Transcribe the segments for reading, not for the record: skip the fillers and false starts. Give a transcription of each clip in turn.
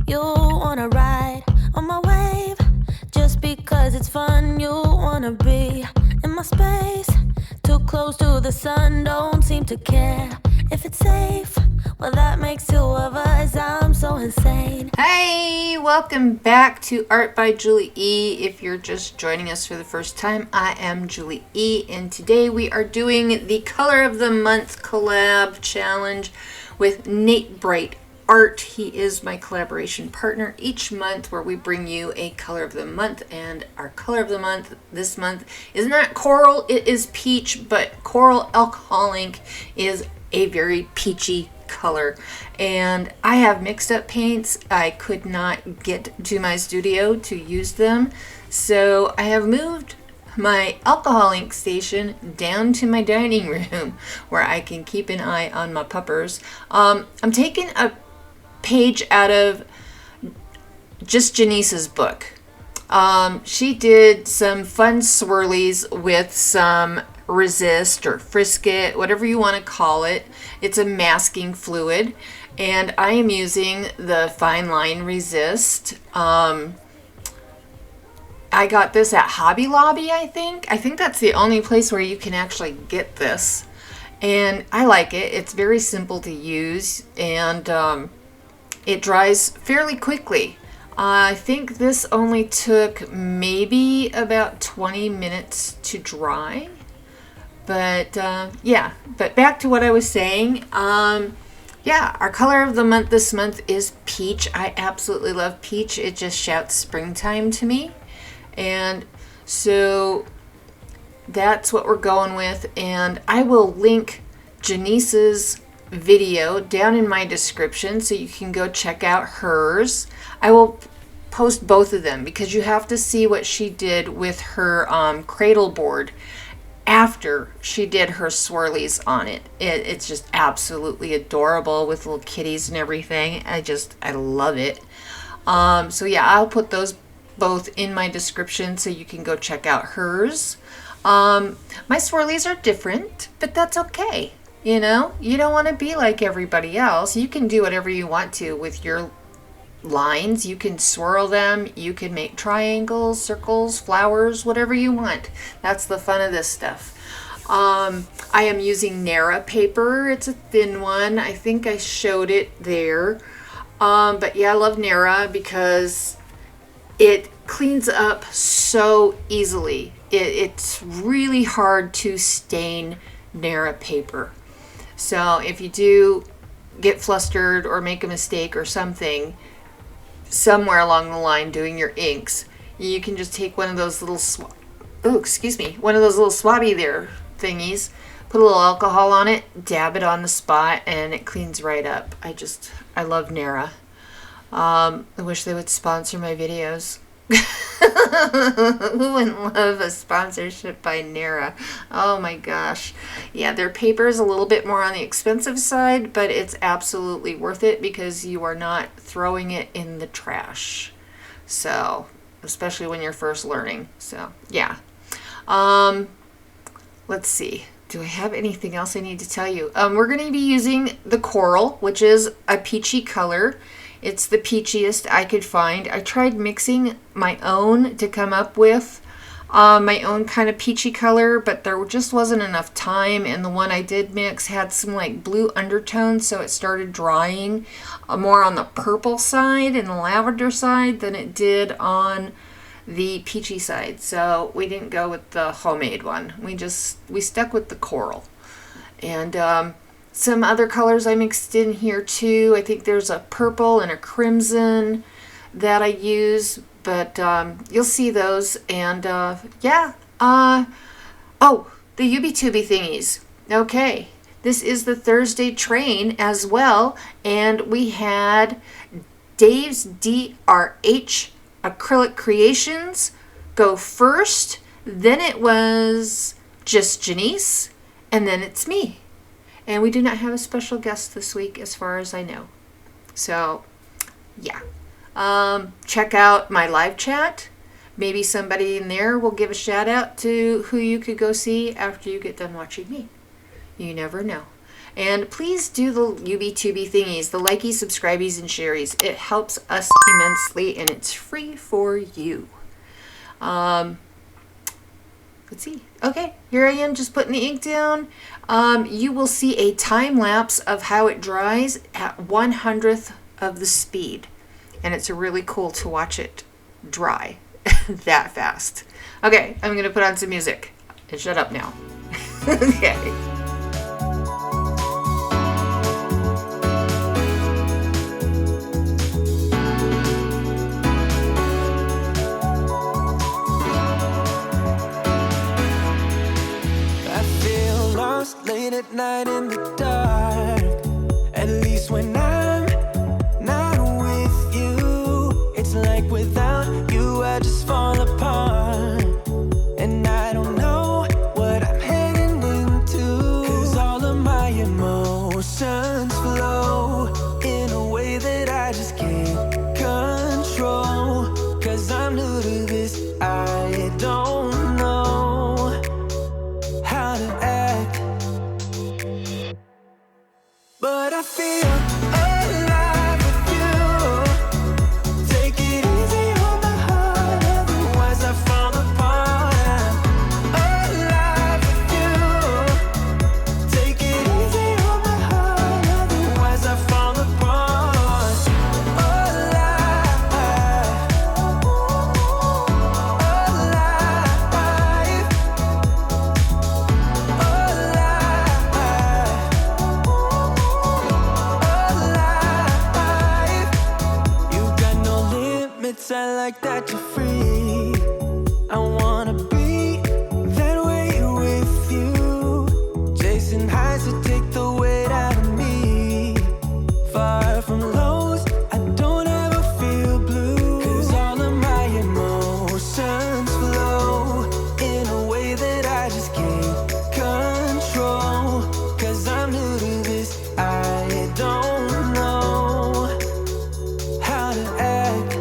You wanna ride on my wave just because it's fun. You wanna be in my space, too close to the sun. Don't seem to care if it's safe. Well, that makes two of us. I'm so insane. Hey, welcome back to Art by Julie E. If you're just joining us for the first time, I am Julie E. And today we are doing the Color of the Month collab challenge with Nate Bright Art. He is my collaboration partner each month, where we bring you a color of the month. And our color of the month this month is not coral, it is peach, but coral alcohol ink is a very peachy color. And I have mixed up paints. I could not get to my studio to use them, so I have moved my alcohol ink station down to my dining room where I can keep an eye on my puppers. I'm taking a page out of just Janice's book. She did some fun swirlies with some resist or frisket, whatever you want to call it. It's a masking fluid, and I am using the fine line resist. I got this at Hobby Lobby, I think that's the only place where you can actually get this, and I like it. It's very simple to use, and it dries fairly quickly. I think this only took maybe about 20 minutes to dry. But yeah, but back to what I was saying. Yeah, our color of the month this month is peach. I absolutely love peach. It just shouts springtime to me. And so that's what we're going with. And I will link Janice's video down in my description so you can go check out hers. I will post both of them because you have to see what she did with her cradle board after she did her swirlies on it. It's just absolutely adorable with little kitties and everything. I love it. So yeah, I'll put those both in my description so you can go check out hers. My swirlies are different, but that's okay. You know, you don't want to be like everybody else. You can do whatever you want to with your lines. You can swirl them, you can make triangles, circles, flowers, whatever you want. That's the fun of this stuff. I am using Nara paper. It's a thin one. I think I showed it there. But yeah, I love Nara because it cleans up so easily. It's really hard to stain Nara paper. So if you do get flustered or make a mistake or something somewhere along the line doing your inks, you can just take one of those little one of those little swabby there thingies, put a little alcohol on it, dab it on the spot, and it cleans right up. I love Nara. I wish they would sponsor my videos. Who wouldn't love a sponsorship by Nara? Oh my gosh. Yeah, their paper is a little bit more on the expensive side, but it's absolutely worth it because you are not throwing it in the trash. So, especially when you're first learning. So, yeah. Let's see. Do I have anything else I need to tell you? We're going to be using the coral, which is a peachy color. It's the peachiest I could find. I tried mixing my own to come up with my own kind of peachy color, but there just wasn't enough time, and the one I did mix had some like blue undertones, so it started drying more on the purple side and the lavender side than it did on the peachy side. So we didn't go with the homemade one. We stuck with the coral. And some other colors I mixed in here too. I think there's a purple and a crimson that I use, but you'll see those. And yeah. Oh, the Yubi-Tubi thingies. Okay, this is the Thursday train as well, and we had Dave's DRH Acrylic Creations go first, then it was just Janice, and then it's me. And we do not have a special guest this week as far as I know. So, yeah. Check out my live chat. Maybe somebody in there will give a shout out to who you could go see after you get done watching me. You never know. And please do the UB2B thingies, the likey, subscribies, and sharies. It helps us immensely, and it's free for you. Let's see. Okay, here I am just putting the ink down. You will see a time lapse of how it dries at 1/100th of the speed. And it's really cool to watch it dry that fast. Okay, I'm going to put on some music. And shut up now. Okay. Late at night in the dark, at least when I'm not with you. It's like without you I just fall apart, and I don't know what I'm heading into, 'cause all of my emotions flow in a way that I just can't control, 'cause I'm new to this, I don't know how to act. But I feel alive with you. Take it easy on my heart, otherwise I fall apart. I'm alive with you. Take it easy on my heart, otherwise I fall apart. Alive, I like that you're free. I wanna be that way with you. Chasing highs to take the weight out of me. Far from lows, I don't ever feel blue, 'cause all of my emotions flow in a way that I just can't control, 'cause I'm new to this, I don't know how to act.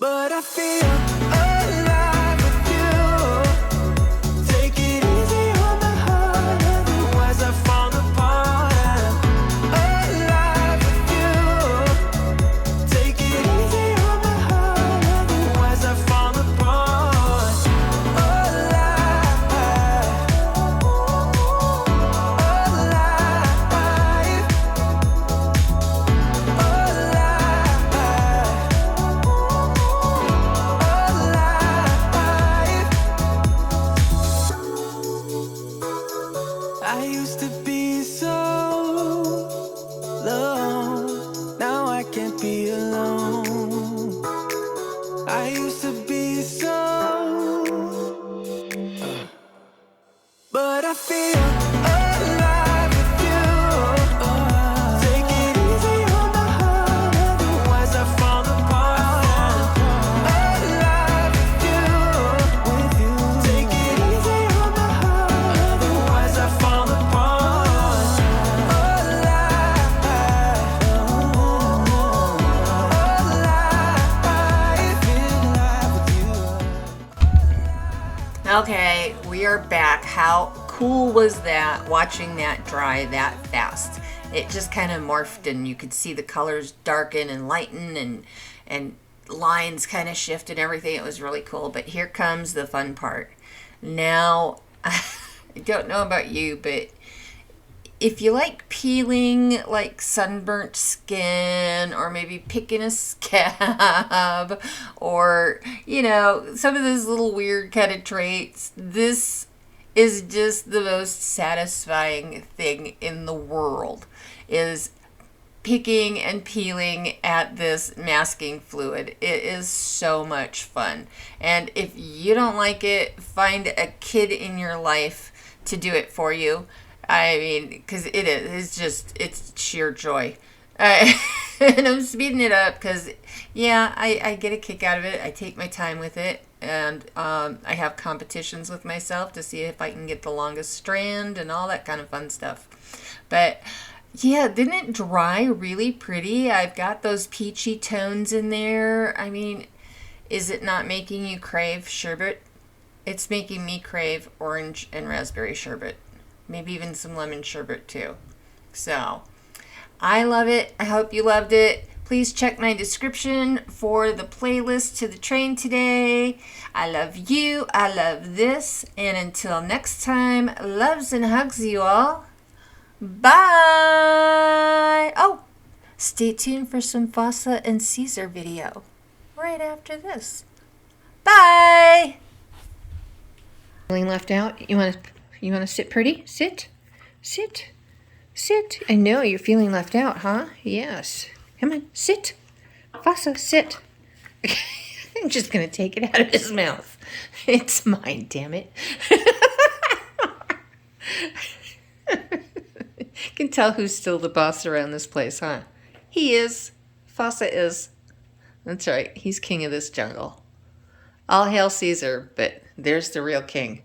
But I feel alive with you. Take it easy on my heart, otherwise I fall apart. I'm alive with you. Take it easy on my heart, otherwise I fall apart. Alive, I used to be so low, now I can't be alone. I used to be so, but I feel alive with you. Take it easy on my heart, otherwise I fall apart. Alive with you. Take it easy on my heart, otherwise I fall apart. Alive, I feel alive with you. Okay, we are back. How cool was that, watching that dry that fast? It just kind of morphed, and you could see the colors darken and lighten, and lines kind of shift and everything. It was really cool. But here comes the fun part. Now, I don't know about you, but if you like peeling like sunburnt skin, or maybe picking a scab, or, you know, some of those little weird kind of traits, this is just the most satisfying thing in the world, is picking and peeling at this masking fluid. It is so much fun. And if you don't like it, find a kid in your life to do it for you. I mean, because it's sheer joy. And I'm speeding it up because, yeah, I get a kick out of it. I take my time with it. And I have competitions with myself to see if I can get the longest strand and all that kind of fun stuff. But yeah, didn't it dry really pretty? I've got those peachy tones in there. I mean, is it not making you crave sherbet? It's making me crave orange and raspberry sherbet. maybe even some lemon sherbet too. So I love it. I hope you loved it. Please check my description for the playlist to the train today. I love you. I love this. And until next time, loves and hugs you all. Bye. Oh, stay tuned for some Fossa and Caesar video right after this. Bye. Feeling left out? You want to sit pretty? Sit. Sit. Sit. I know you're feeling left out, huh? Yes. Come on, sit. Fossa, sit. I'm just going to take it out of his mouth. It's mine, damn it. You can tell who's still the boss around this place, huh? He is. Fossa is. That's right. He's king of this jungle. All hail Caesar, but there's the real king.